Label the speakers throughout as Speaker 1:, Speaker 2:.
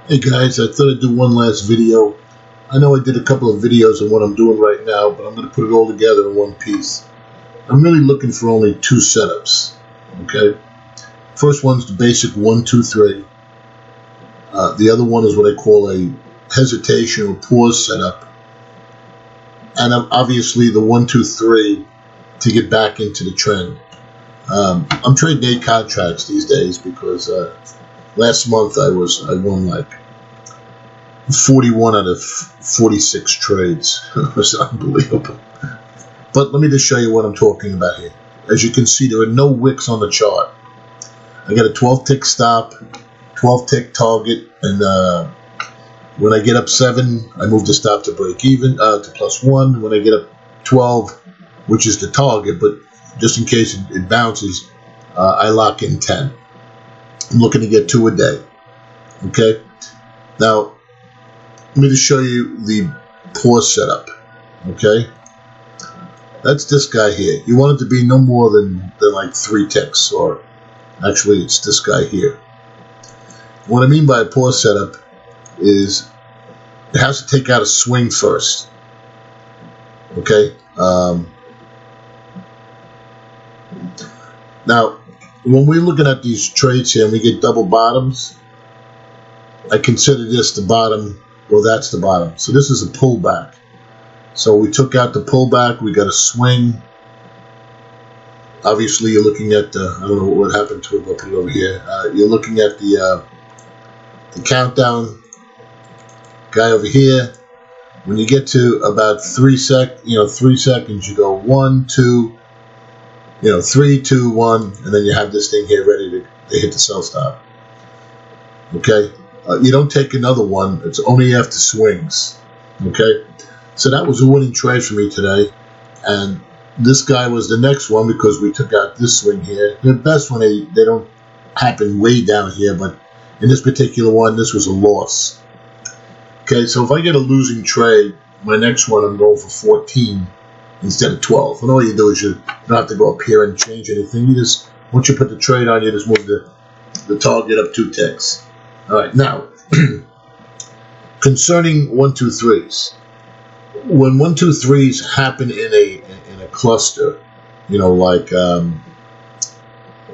Speaker 1: Hey guys, I thought I'd do one last video. I know I did a couple of videos on what I'm doing right now, but I'm going to put it all together in one piece. I'm really looking for only two setups, okay? First one's the basic 1, 2, 3. The other one is what I call a hesitation or pause setup. And obviously the 1, 2, 3 to get back into the trend. I'm trading 8 contracts these days because last month I won like 41 out of 46 trades. It was unbelievable. But let me just show you what I'm talking about here. As you can see, there are no wicks on the chart. I got a 12-tick stop, 12-tick target, and when I get up 7, I move the stop to break even, to +1. When I get up 12, which is the target, but just in case it bounces, I lock in 10. I'm looking to get 2 a day. Okay? Now, let me just show you the pause setup. Okay? That's this guy here. You want it to be no more than like 3 ticks, or actually it's this guy here. What I mean by a pause setup is it has to take out a swing first. Okay? Now, when we're looking at these trades here and we get double bottoms, I consider this the bottom. Well, that's the bottom. So this is a pullback. So we took out the pullback. We got a swing. Obviously, you're looking at the, I don't know what happened to it. I'll put it over here. You're looking at the countdown guy over here. When you get to about 3 seconds, you go 1, 2, 3, 2, 1, and then you have this thing here ready to hit the sell stop. Okay? You don't take another one. It's only after swings. Okay? So that was a winning trade for me today. And this guy was the next one because we took out this swing here. The best one, they don't happen way down here, but in this particular one, this was a loss. Okay, so if I get a losing trade, my next one I'm going for 14 instead of 12. And all you do is you don't have to go up here and change anything. You just, once you put the trade on, you just move the target up 2 ticks. All right, now, concerning 1, 2, 3s. When 1, 2, 3s happen in a cluster, like, well,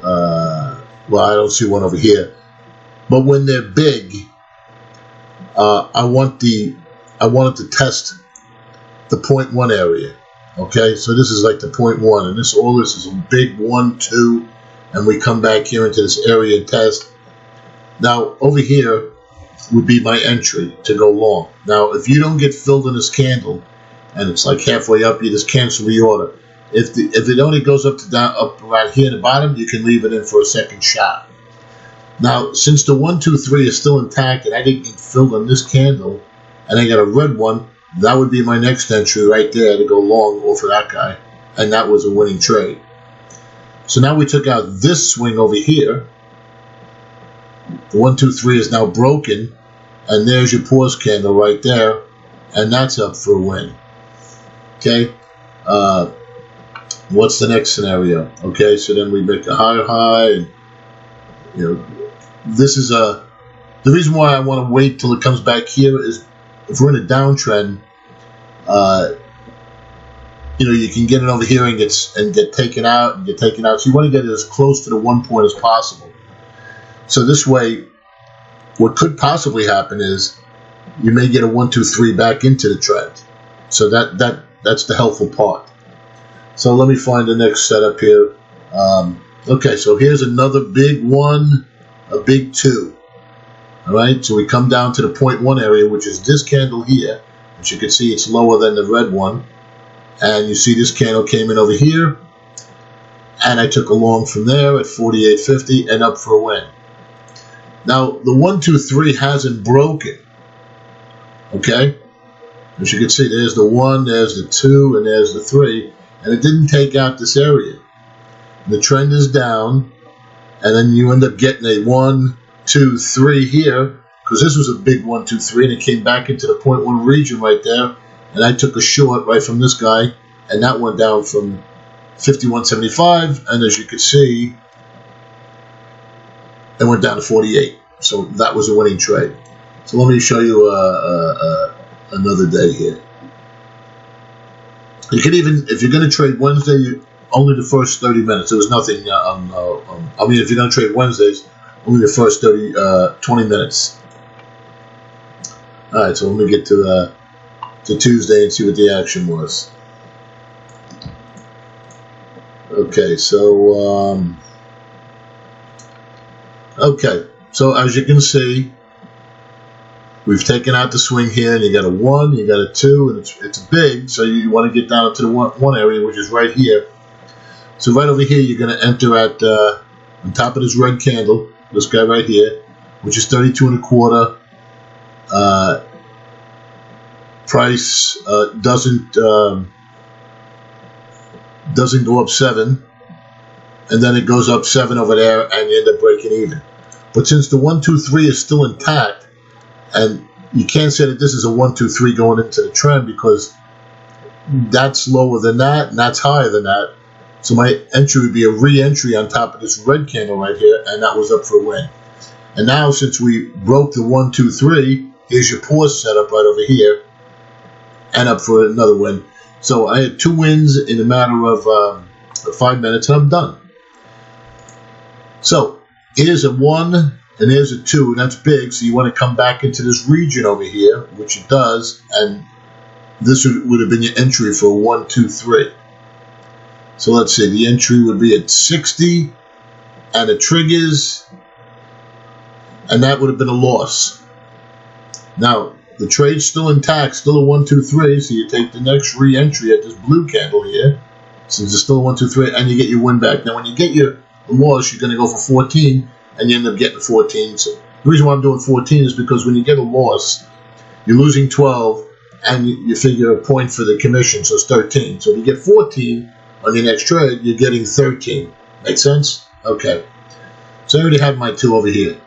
Speaker 1: I don't see one over here. But when they're big, I want it to test the 0.1 area. Okay, so this is like the 0.1, and all this is a big 1, 2, and we come back here into this area and test. Now, over here would be my entry to go long. Now, if you don't get filled in this candle, and it's like halfway up, you just cancel the order. If it only goes up around here at the bottom, you can leave it in for a second shot. Now, since the 1, 2, 3 is still intact, and I didn't get filled on this candle, and I got a red one, that would be my next entry right there to go long off of that guy, and that was a winning trade. So now we took out this swing over here. The 1, 2, 3 is now broken, and there's your pause candle right there, and that's up for a win. Okay, what's the next scenario? Okay, so then we make a higher high, and this is the reason why I want to wait till it comes back here is if we're in a downtrend, you can get it over here and get taken out. So you want to get it as close to the 1 point as possible. So this way, what could possibly happen is you may get a 1, 2, 3 back into the trend. So that's the helpful part. So let me find the next setup here. Okay, so here's another big 1, a big 2. All right, so we come down to the 0.1 area, which is this candle here. As you can see, it's lower than the red one. And you see this candle came in over here. And I took a long from there at 48.50 and up for a win. Now, the 1, 2, 3 hasn't broken. Okay? As you can see, there's the 1, there's the 2, and there's the 3. And it didn't take out this area. The trend is down. And then you end up getting a 1, 2, 3 here. Because this was a big 1, 2, 3. And it came back into the 0.1 region right there. And I took a short right from this guy. And that went down from 51.75. And as you can see, it went down to 48. So that was a winning trade. So let me show you another day here. You can even, if you're going to trade Wednesday, only the first 30 minutes. There was nothing I mean, if you're going to trade Wednesdays, only the first 20 minutes. All right, so let me get to Tuesday and see what the action was. Okay, so as you can see, we've taken out the swing here, and you got a 1, you got a 2, and it's big, so you want to get down into the one area, which is right here. So right over here, you're going to enter at on top of this red candle, this guy right here, which is 32 1/4. Price doesn't go up 7, and then it goes up 7 over there, and you end up breaking even. But since the 1, 2, 3 is still intact, and you can't say that this is a 1, 2, 3 going into the trend, because that's lower than that, and that's higher than that. So my entry would be a re-entry on top of this red candle right here, and that was up for a win. And now, since we broke the 1, 2, 3, here's your pause setup right over here, and up for another win. So I had 2 wins in a matter of 5 minutes, and I'm done. So here's a 1, and here's a 2, and that's big. So you want to come back into this region over here, which it does, and this would have been your entry for a 1, 2, 3. So let's see, the entry would be at 60, and it triggers, and that would have been a loss. Now, the trade's still intact, still a 1, 2, 3, so you take the next re-entry at this blue candle here, since it's still a 1, 2, 3, and you get your win back. Now, when you get your loss, you're going to go for 14, and you end up getting 14. So the reason why I'm doing 14 is because when you get a loss, you're losing 12, and you figure a point for the commission, so it's 13. So if you get 14 on your next trade, you're getting 13. Make sense? Okay. So I already have my 2 over here.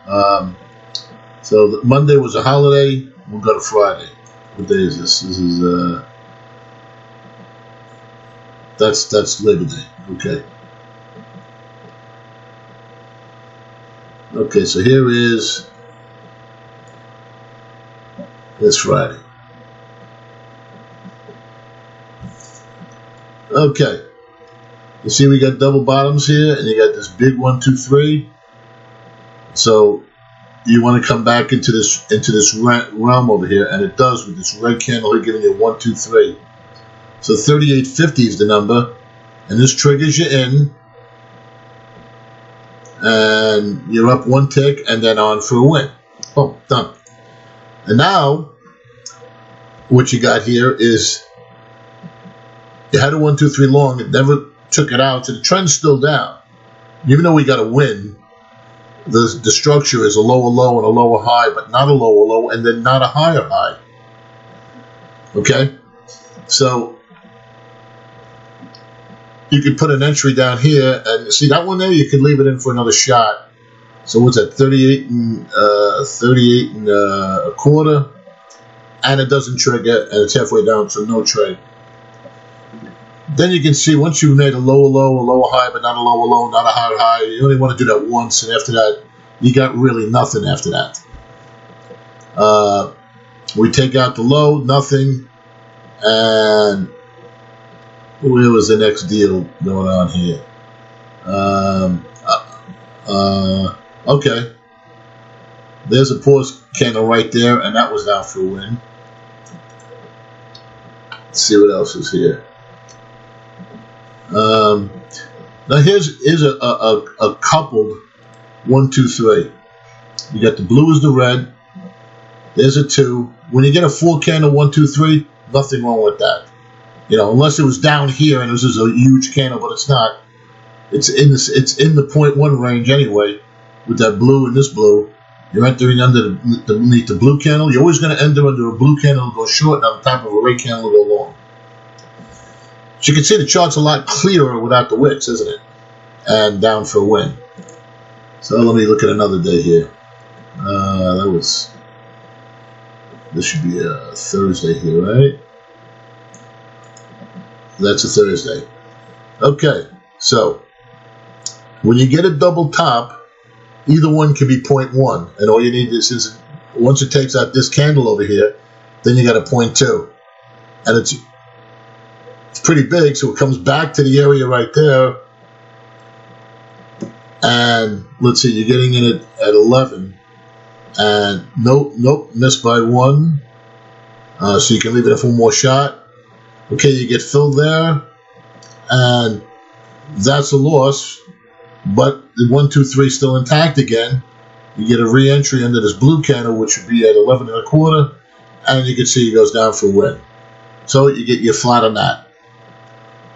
Speaker 1: So Monday was a holiday. We'll go to Friday. What day is this? This is that's Labor Day. Okay. Okay, so here is this Friday. Okay. You see we got double bottoms here, and you got this big 1, 2, 3. So you want to come back into this realm over here, and it does with this red candle here giving you 1, 2, 3. So 38.50 is the number, and this triggers you in, and you're up 1 tick, and then on for a win. Boom, done. And now, what you got here is you had a 1, 2, 3 long. It never took it out, so the trend's still down. Even though we got a win, the structure is a lower low and a lower high, but not a lower low, and then not a higher high. Okay? So you could put an entry down here, and see that one there, you could leave it in for another shot. So what's that, 38 and a quarter, and it doesn't trigger, and it's halfway down, so no trade. Then you can see once you've made a lower low, a lower high, but not a lower low, not a higher high, you only want to do that once, and after that, you got really nothing after that. We take out the low, nothing, and where was the next deal going on here? Okay. There's a pause candle right there, and that was down for a win. Let's see what else is here. Now here's a coupled 1, 2, 3. You got the blue is the red. There's a 2. When you get a 4 candle 1, 2, 3, nothing wrong with that. You know, unless it was down here and this is a huge candle, but it's not. It's in the 0.1 range anyway. With that blue and this blue, you're entering underneath the blue candle. You're always going to enter under a blue candle and go short, and on top of a red candle and go long. So you can see the chart's a lot clearer without the wicks, isn't it? And down for a win. So let me look at another day here. This should be a Thursday here, right? That's a Thursday. Okay, so when you get a double top, either one can be 0.1, and all you need is once it takes out this candle over here, then you got a 0.2. And it's pretty big, so it comes back to the area right there. And let's see, you're getting in it at 11. And nope, missed by 1. So you can leave it for one more shot. Okay, you get filled there. And that's a loss. But the 1, 2, 3 still intact again. You get a re-entry under this blue candle, which would be at 11 1/4. And you can see it goes down for a win. So you get your flat on that.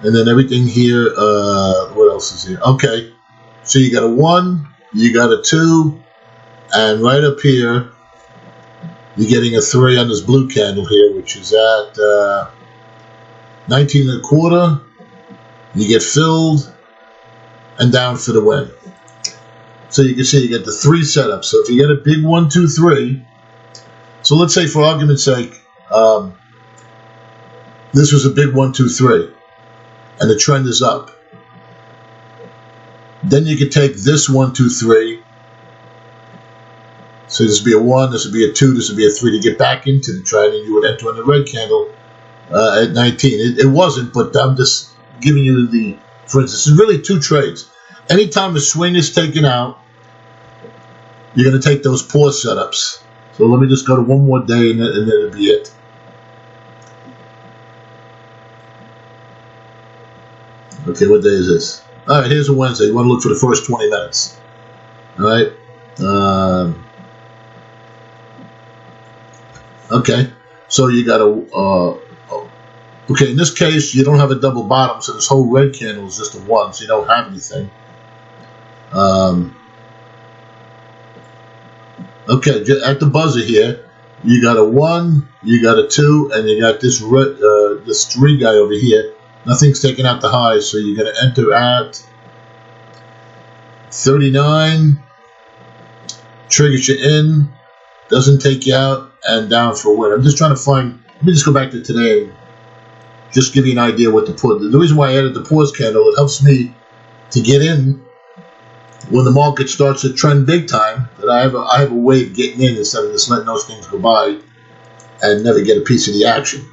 Speaker 1: And then everything here, what else is here? Okay, so you got a 1, you got a 2, and right up here, you're getting a 3 on this blue candle here, which is at 19 1/4. You get filled and down for the win. So you can see you get the 3 setups. So if you get a big 1, 2, 3, so let's say for argument's sake, this was a big 1, 2, 3, and the trend is up. Then you could take this 1, 2, 3. So this would be a 1, this would be a 2, this would be a 3 to get back into the trend, and you would enter on the red candle at 19. It wasn't, but I'm just giving you the, for instance, it's really 2 trades. Anytime a swing is taken out, you're going to take those pause setups. So let me just go to one more day, and then it'll be it. Okay, what day is this? All right, here's a Wednesday. You want to look for the first 20 minutes. All right. Okay, so you got a. Okay, in this case, you don't have a double bottom, so this whole red candle is just a 1, so you don't have anything. Okay, at the buzzer here, you got a 1, you got a 2, and you got this red, this 3 guy over here. Nothing's taking out the highs, so you're going to enter at 39. Triggers you in, doesn't take you out, and down for a win. I'm just trying to find. Let me just go back to today and just give you an idea what to put. The reason why I added the pause candle, it helps me to get in when the market starts to trend big time. That I have a way of getting in instead of just letting those things go by and never get a piece of the action.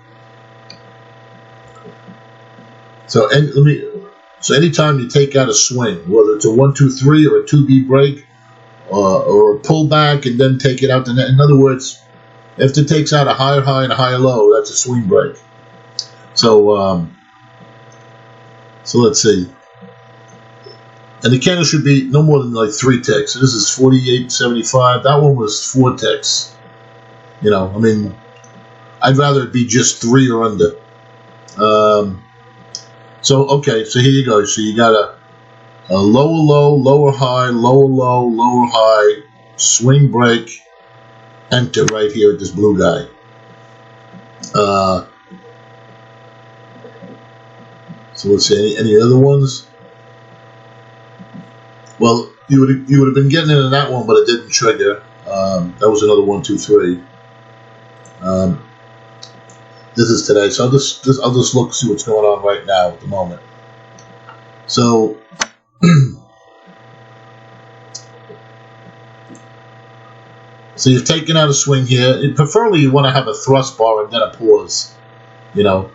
Speaker 1: So anytime you take out a swing, whether it's a 1, 2, 3 or a 2B break or a pullback and then take it out the net. In other words, if it takes out a higher high and a higher low, that's a swing break. So let's see. And the candle should be no more than like 3 ticks. So this is 48.75. That one was 4 ticks. You know, I mean, I'd rather it be just 3 or under. So okay, so here you go. So you got a lower low, lower high, lower low, lower high, swing break, enter right here at this blue guy. So let's see, any other ones? Well, you would have been getting into that one, but it didn't trigger. That was another 1, 2, 3. This is today, so I'll just look, see what's going on right now at the moment. So, so you've taken out a swing here. Preferably, you want to have a thrust bar and then a pause. You know,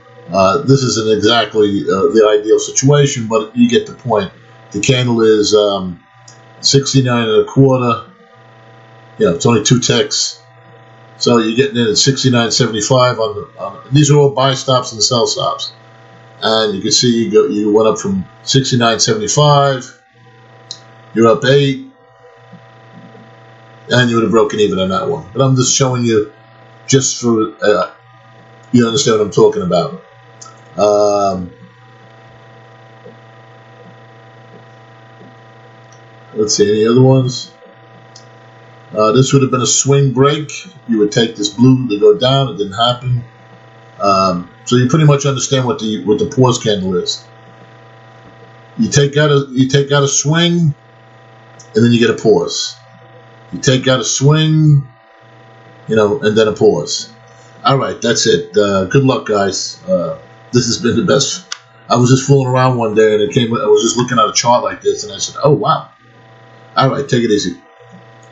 Speaker 1: this isn't exactly the ideal situation, but you get the point. The candle is 69 1/4. You know, it's only 2 ticks. So you're getting in at 69.75 on these are all buy stops and sell stops, and you can see you went up from 69.75. You're up 8, and you would have broken even on that one. But I'm just showing you, just for you understand what I'm talking about. Let's see, any other ones? This would have been a swing break. You would take this blue to go down. It didn't happen. So you pretty much understand what the pause candle is. You take out a swing, and then you get a pause. You take out a swing, you know, and then a pause. All right, that's it. Good luck, guys. This has been the best. I was just fooling around one day, and I was just looking at a chart like this, and I said, "Oh wow." All right, take it easy.